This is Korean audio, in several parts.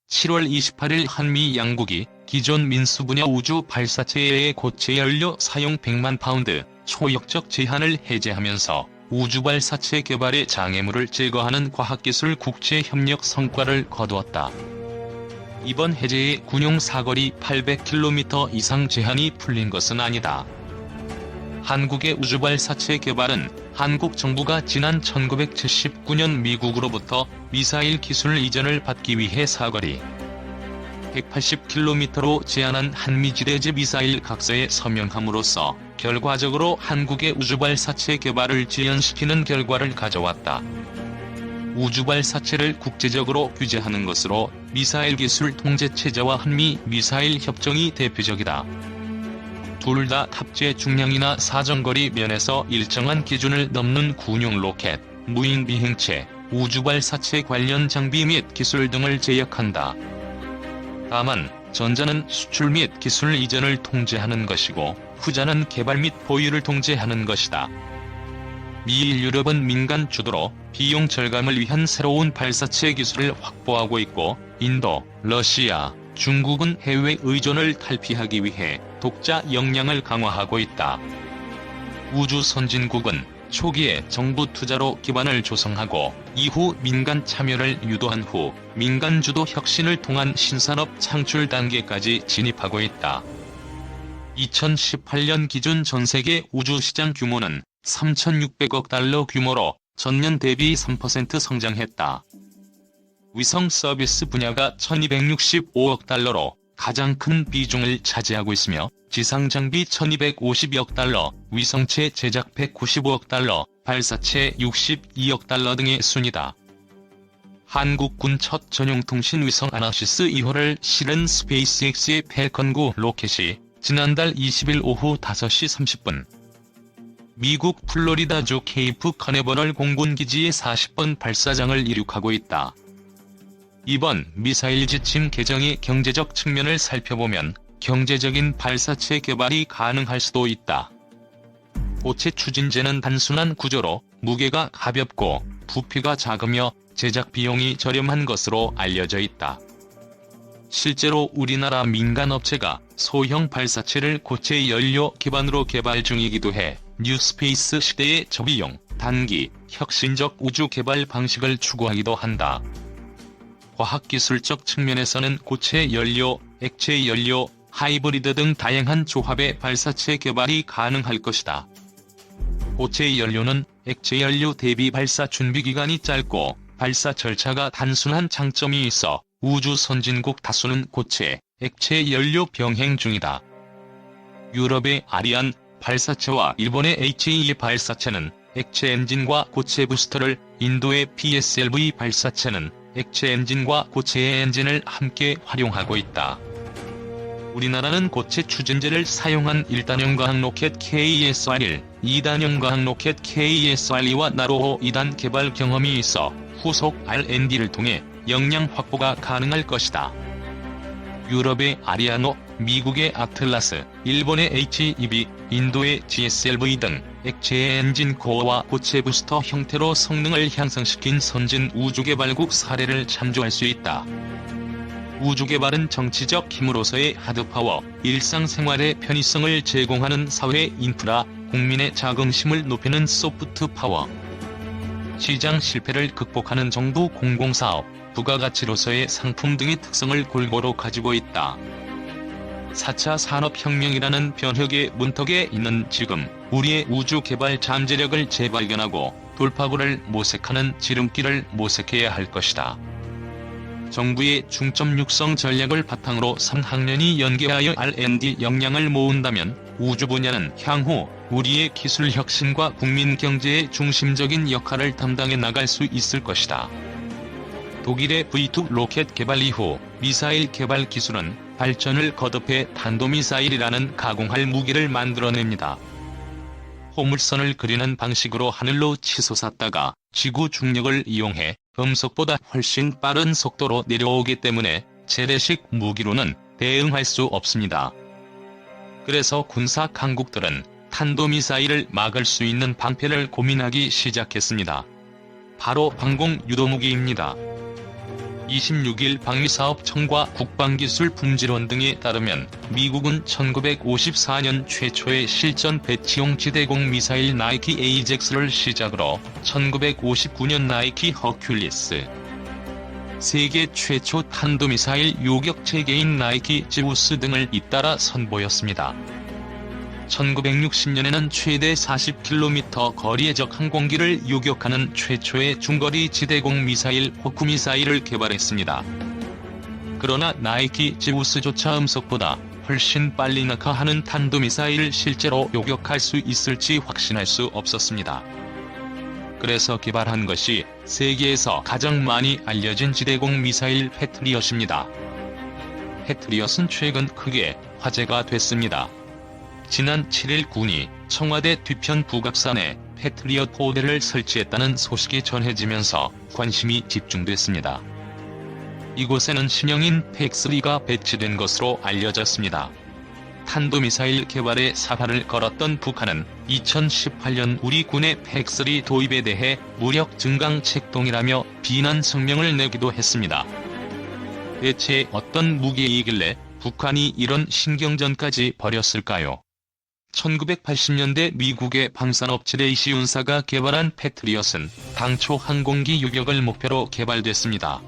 7월 28일 한미 양국이 기존 민수 분야 우주 발사체의 고체 연료 사용 100만 파운드 초역적 제한을 해제하면서 우주 발사체 개발의 장애물을 제거하는 과학기술 국제협력 성과를 거두었다. 이번 해제에 군용 사거리 800km 이상 제한이 풀린 것은 아니다. 한국의 우주발사체 개발은 한국 정부가 지난 1979년 미국으로부터 미사일 기술 이전을 받기 위해 사거리 180km로 제한한 한미지대제 미사일 각서에 서명함으로써 결과적으로 한국의 우주발사체 개발을 지연시키는 결과를 가져왔다. 우주발사체를 국제적으로 규제하는 것으로 미사일 기술 통제체제와 한미 미사일 협정이 대표적이다. 둘 다 탑재 중량이나 사정거리 면에서 일정한 기준을 넘는 군용 로켓, 무인 비행체, 우주발사체 관련 장비 및 기술 등을 제약한다. 다만 전자는 수출 및 기술 이전을 통제하는 것이고 후자는 개발 및 보유를 통제하는 것이다. 미일 유럽은 민간 주도로 비용 절감을 위한 새로운 발사체 기술을 확보하고 있고 인도, 러시아, 중국은 해외 의존을 탈피하기 위해 독자 역량을 강화하고 있다. 우주 선진국은 초기에 정부 투자로 기반을 조성하고 이후 민간 참여를 유도한 후 민간 주도 혁신을 통한 신산업 창출 단계까지 진입하고 있다. 2018년 기준 전세계 우주시장 규모는 3,600억 달러 규모로 전년 대비 3% 성장했다. 위성 서비스 분야가 1,265억 달러로 가장 큰 비중을 차지하고 있으며 지상 장비 1,250억 달러, 위성체 제작 195억 달러, 발사체 62억 달러 등의 순이다. 한국군 첫 전용통신 위성 아나시스 2호를 실은 스페이스X의 팰컨 9 로켓이 지난달 20일 오후 5시 30분 미국 플로리다주 케이프 커네버럴 공군기지의 40번 발사장을 이륙하고 있다. 이번 미사일 지침 개정의 경제적 측면을 살펴보면 경제적인 발사체 개발이 가능할 수도 있다. 고체 추진제는 단순한 구조로 무게가 가볍고 부피가 작으며 제작 비용이 저렴한 것으로 알려져 있다. 실제로 우리나라 민간 업체가 소형 발사체를 고체 연료 기반으로 개발 중이기도 해 뉴스페이스 시대의 저비용, 단기, 혁신적 우주 개발 방식을 추구하기도 한다. 과학기술적 측면에서는 고체 연료, 액체 연료, 하이브리드 등 다양한 조합의 발사체 개발이 가능할 것이다. 고체 연료는 액체 연료 대비 발사 준비 기간이 짧고 발사 절차가 단순한 장점이 있어 우주 선진국 다수는 고체, 액체 연료 병행 중이다. 유럽의 아리안 발사체와 일본의 HE 발사체는 액체 엔진과 고체 부스터를, 인도의 PSLV 발사체는 액체 엔진과 고체 엔진을 함께 활용하고 있다. 우리나라는 고체 추진제를 사용한 1단형 과학 로켓 KSR-1, 2단형 과학 로켓 KSR-2와 나로호 2단 개발 경험이 있어 후속 R&D를 통해 역량 확보가 가능할 것이다. 유럽의 아리아노, 미국의 아틀라스, 일본의 HEB, 인도의 GSLV 등 액체 엔진 코어와 고체 부스터 형태로 성능을 향상시킨 선진 우주개발국 사례를 참조할 수 있다. 우주개발은 정치적 힘으로서의 하드파워, 일상생활의 편의성을 제공하는 사회 인프라, 국민의 자긍심을 높이는 소프트파워, 시장 실패를 극복하는 정부 공공사업, 부가가치로서의 상품 등의 특성을 골고루 가지고 있다. 4차 산업혁명이라는 변혁의 문턱에 있는 지금 우리의 우주개발 잠재력을 재발견하고 돌파구를 모색하는 지름길을 모색해야 할 것이다. 정부의 중점 육성 전략을 바탕으로 3학년이 연계하여 R&D 역량을 모은다면 우주 분야는 향후 우리의 기술 혁신과 국민 경제의 중심적인 역할을 담당해 나갈 수 있을 것이다. 독일의 V2 로켓 개발 이후 미사일 개발 기술은 발전을 거듭해 탄도미사일이라는 가공할 무기를 만들어냅니다. 호물선을 그리는 방식으로 하늘로 치솟았다가 지구 중력을 이용해 음속보다 훨씬 빠른 속도로 내려오기 때문에 재래식 무기로는 대응할 수 없습니다. 그래서 군사 강국들은 탄도미사일을 막을 수 있는 방패를 고민하기 시작했습니다. 바로 방공 유도무기입니다. 26일 방위사업청과 국방기술품질원 등에 따르면 미국은 1954년 최초의 실전 배치용 지대공 미사일 나이키 에이젝스를 시작으로 1959년 나이키 허큘리스, 세계 최초 탄도미사일 요격체계인 나이키 지우스 등을 잇따라 선보였습니다. 1960년에는 최대 40km 거리의 적 항공기를 요격하는 최초의 중거리 지대공 미사일 호크 미사일을 개발했습니다. 그러나 나이키 지우스조차 음속보다 훨씬 빨리 낙하하는 탄도미사일을 실제로 요격할 수 있을지 확신할 수 없었습니다. 그래서 개발한 것이 세계에서 가장 많이 알려진 지대공 미사일 패트리엇입니다. 패트리엇은 최근 크게 화제가 됐습니다. 지난 7일 군이 청와대 뒤편 북악산에 패트리엇 포대를 설치했다는 소식이 전해지면서 관심이 집중됐습니다. 이곳에는 신형인 팩3가 배치된 것으로 알려졌습니다. 탄도미사일 개발에 사활을 걸었던 북한은 2018년 우리 군의 팩3 도입에 대해 무력 증강 책동이라며 비난 성명을 내기도 했습니다. 대체 어떤 무기이길래 북한이 이런 신경전까지 벌였을까요? 1980년대 미국의 방산업체 레이시 운사가 개발한 패트리엇은 당초 항공기 요격을 목표로 개발됐습니다.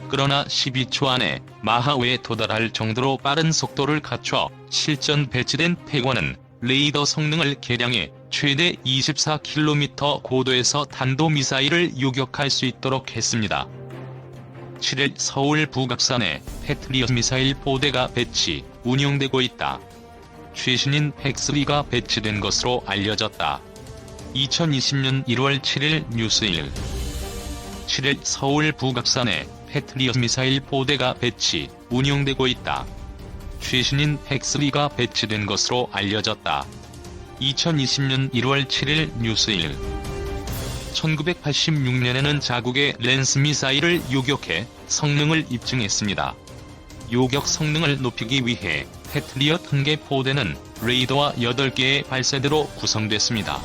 그러나 12초 안에 마하 5에 도달할 정도로 빠른 속도를 갖춰 실전 배치된 팩1은 레이더 성능을 개량해 최대 24km 고도에서 탄도미사일을 요격할 수 있도록 했습니다. 7일 서울 북악산에 패트리엇 미사일 포대가 배치, 운용되고 있다. 최신인 팩3가 배치된 것으로 알려졌다. 2020년 1월 7일 뉴스일. 7일 서울 북악산에 패트리엇 미사일 포대가 배치, 운용되고 있다. 최신인 팩3가 배치된 것으로 알려졌다. 2020년 1월 7일 뉴스일. 1986년에는 자국의 랜스 미사일을 요격해 성능을 입증했습니다. 요격 성능을 높이기 위해 패트리엇 1개 포대는 레이더와 8개의 발사대로 구성됐습니다.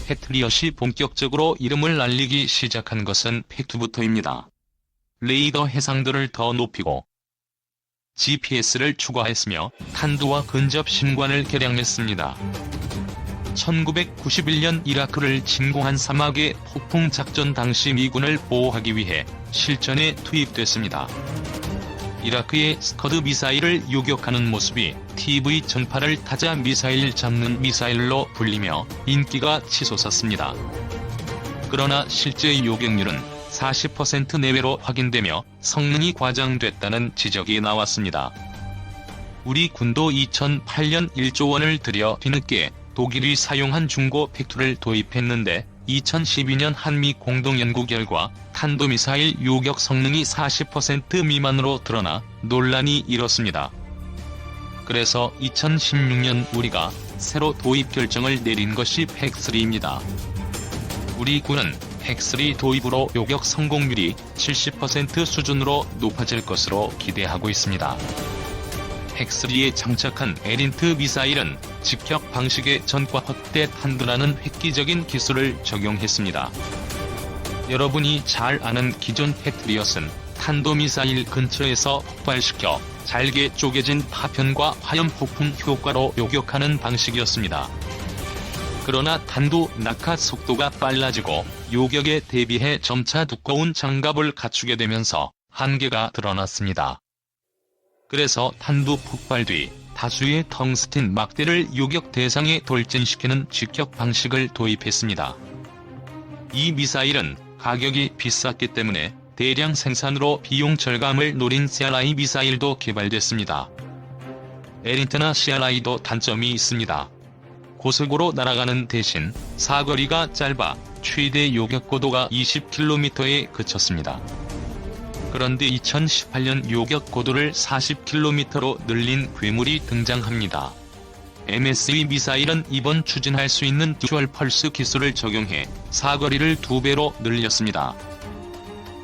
패트리엇이 본격적으로 이름을 알리기 시작한 것은 팩2부터입니다. 레이더 해상도를 더 높이고 GPS를 추가했으며 탄두와 근접 신관을 개량했습니다. 1991년 이라크를 침공한 사막의 폭풍 작전 당시 미군을 보호하기 위해 실전에 투입됐습니다. 이라크의 스커드 미사일을 요격하는 모습이 TV 전파를 타자 미사일 잡는 미사일로 불리며 인기가 치솟았습니다. 그러나 실제 요격률은 40% 내외로 확인되며 성능이 과장됐다는 지적이 나왔습니다. 우리 군도 2008년 1조 원을 들여 뒤늦게 독일이 사용한 중고 팩2를 도입했는데 2012년 한미 공동연구 결과 탄도미사일 요격 성능이 40% 미만으로 드러나 논란이 일었습니다. 그래서 2016년 우리가 새로 도입 결정을 내린 것이 팩3입니다. 우리 군은 팩3 도입으로 요격 성공률이 70% 수준으로 높아질 것으로 기대하고 있습니다. 팩3에 장착한 에린트 미사일은 직격 방식의 전과 확대 탄두라는 획기적인 기술을 적용했습니다. 여러분이 잘 아는 기존 패트리엇은 탄도미사일 근처에서 폭발시켜 잘게 쪼개진 파편과 화염폭풍 효과로 요격하는 방식이었습니다. 그러나 탄두 낙하 속도가 빨라지고 요격에 대비해 점차 두꺼운 장갑을 갖추게 되면서 한계가 드러났습니다. 그래서 탄두 폭발 뒤 다수의 텅스틴 막대를 요격 대상에 돌진시키는 직격 방식을 도입했습니다. 이 미사일은 가격이 비쌌기 때문에 대량 생산으로 비용 절감을 노린 CRI 미사일도 개발됐습니다. 에린트나 CRI도 단점이 있습니다. 고속으로 날아가는 대신 사거리가 짧아 최대 요격 고도가 20km에 그쳤습니다. 그런데 2018년 요격 고도를 40km로 늘린 괴물이 등장합니다. MSV 미사일은 이번 추진할 수 있는 듀얼 펄스 기술을 적용해 사거리를 2배로 늘렸습니다.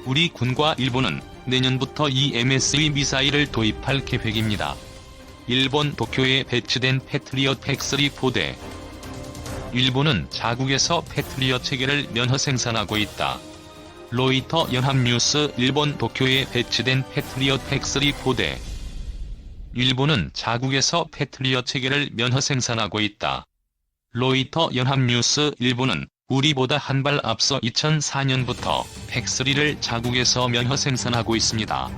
우리 군과 일본은 내년부터 이 MSV 미사일을 도입할 계획입니다. 일본 도쿄에 배치된 패트리엇 팩3 포대. 일본은 자국에서 패트리엇 체계를 면허 생산하고 있다. 로이터 연합뉴스 일본 도쿄에 배치된 패트리엇 팩3 포대. 일본은 자국에서 패트리엇 체계를 면허 생산하고 있다. 로이터 연합뉴스 일본은 우리보다 한 발 앞서 2004년부터 팩3를 자국에서 면허 생산하고 있습니다.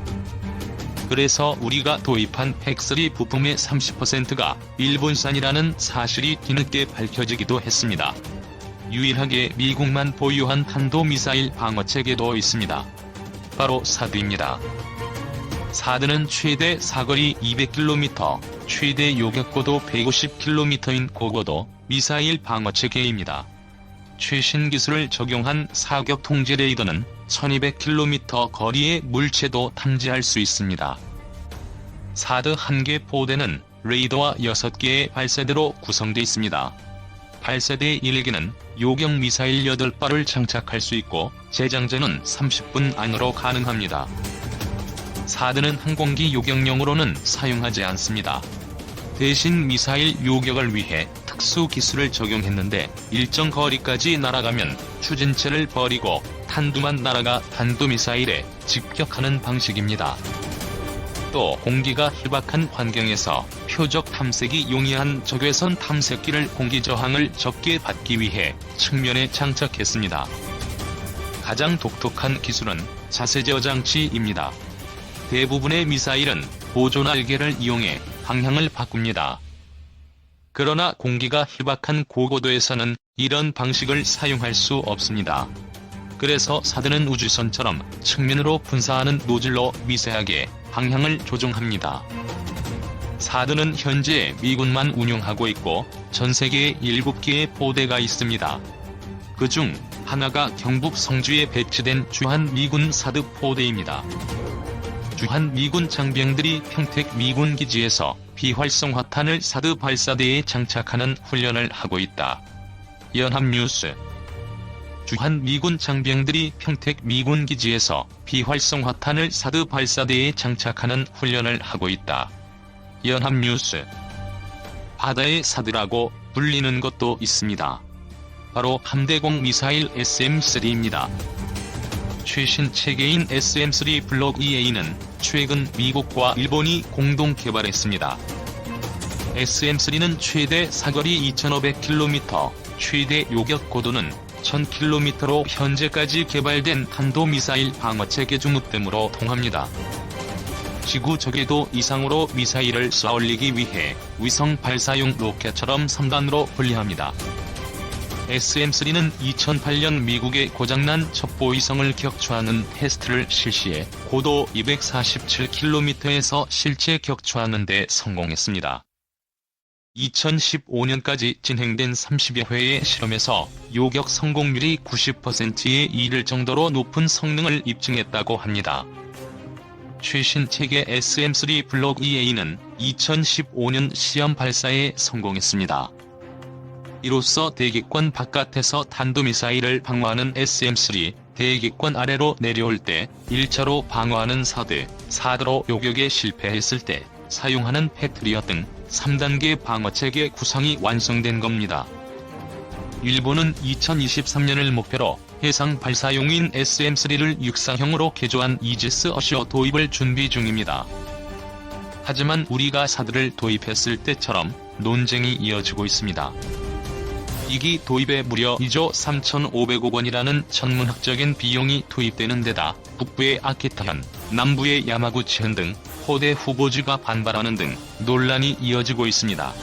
그래서 우리가 도입한 팩3 부품의 30%가 일본산이라는 사실이 뒤늦게 밝혀지기도 했습니다. 유일하게 미국만 보유한 탄도미사일 방어체계도 있습니다. 바로 사드입니다. 사드는 최대 사거리 200km, 최대 요격고도 150km인 고고도 미사일 방어체계입니다. 최신 기술을 적용한 사격 통제 레이더는 1200km 거리의 물체도 탐지할 수 있습니다. 사드 1개 포대는 레이더와 6개의 발사대로 구성되어 있습니다. 발사대 1개는 요격 미사일 8발을 장착할 수 있고 재장전은 30분 안으로 가능합니다. 사드는 항공기 요격용으로는 사용하지 않습니다. 대신 미사일 요격을 위해 특수 기술을 적용했는데 일정 거리까지 날아가면 추진체를 버리고 탄두만 날아가 탄도미사일에 직격하는 방식입니다. 또 공기가 희박한 환경에서 표적 탐색이 용이한 적외선 탐색기를 공기 저항을 적게 받기 위해 측면에 장착했습니다. 가장 독특한 기술은 자세제어 장치입니다. 대부분의 미사일은 보조 날개를 이용해 방향을 바꿉니다. 그러나 공기가 희박한 고고도에서는 이런 방식을 사용할 수 없습니다. 그래서 사드는 우주선처럼 측면으로 분사하는 노즐로 미세하게 방향을 조종합니다. 사드는 현재 미군만 운용하고 있고 전 세계에 7개의 포대가 있습니다. 그중 하나가 경북 성주에 배치된 주한 미군 사드 포대입니다. 주한 미군 장병들이 평택 미군 기지에서 비활성화탄을 사드 발사대에 장착하는 훈련을 하고 있다. 연합뉴스. 주한 미군 장병들이 평택 미군 기지에서 비활성화탄을 사드 발사대에 장착하는 훈련을 하고 있다. 연합뉴스. 바다의 사드라고 불리는 것도 있습니다. 바로 함대공 미사일 SM-3입니다. 최신 체계인 SM-3 블록 EA는 최근 미국과 일본이 공동 개발했습니다. SM-3는 최대 사거리 2500km, 최대 요격 고도는 1000km로 현재까지 개발된 탄도미사일 방어체계 중급됨으로 통합니다. 지구 적외도 이상으로 미사일을 쏘아올리기 위해 위성 발사용 로켓처럼 3단으로 분리합니다. SM-3는 2008년 미국의 고장난 첩보위성을 격추하는 테스트를 실시해 고도 247km에서 실제 격추하는 데 성공했습니다. 2015년까지 진행된 30여 회의 실험에서 요격 성공률이 90%에 이를 정도로 높은 성능을 입증했다고 합니다. 최신 체계 SM-3 블록 EA는 2015년 시험 발사에 성공했습니다. 이로써 대기권 바깥에서 탄도미사일을 방어하는 SM-3, 대기권 아래로 내려올 때 1차로 방어하는 사드, 4도로 요격에 실패했을 때 사용하는 패트리엇 등 3단계 방어체계 구성이 완성된 겁니다. 일본은 2023년을 목표로 해상 발사용인 SM-3를 육상형으로 개조한 이지스 어셔 도입을 준비 중입니다. 하지만 우리가 사드를 도입했을 때처럼 논쟁이 이어지고 있습니다. 이기 도입에 무려 2조 3,500억 원이라는 천문학적인 비용이 투입되는 데다 북부의 아키타현, 남부의 야마구치현 등 포대 후보지가 반발하는 등 논란이 이어지고 있습니다.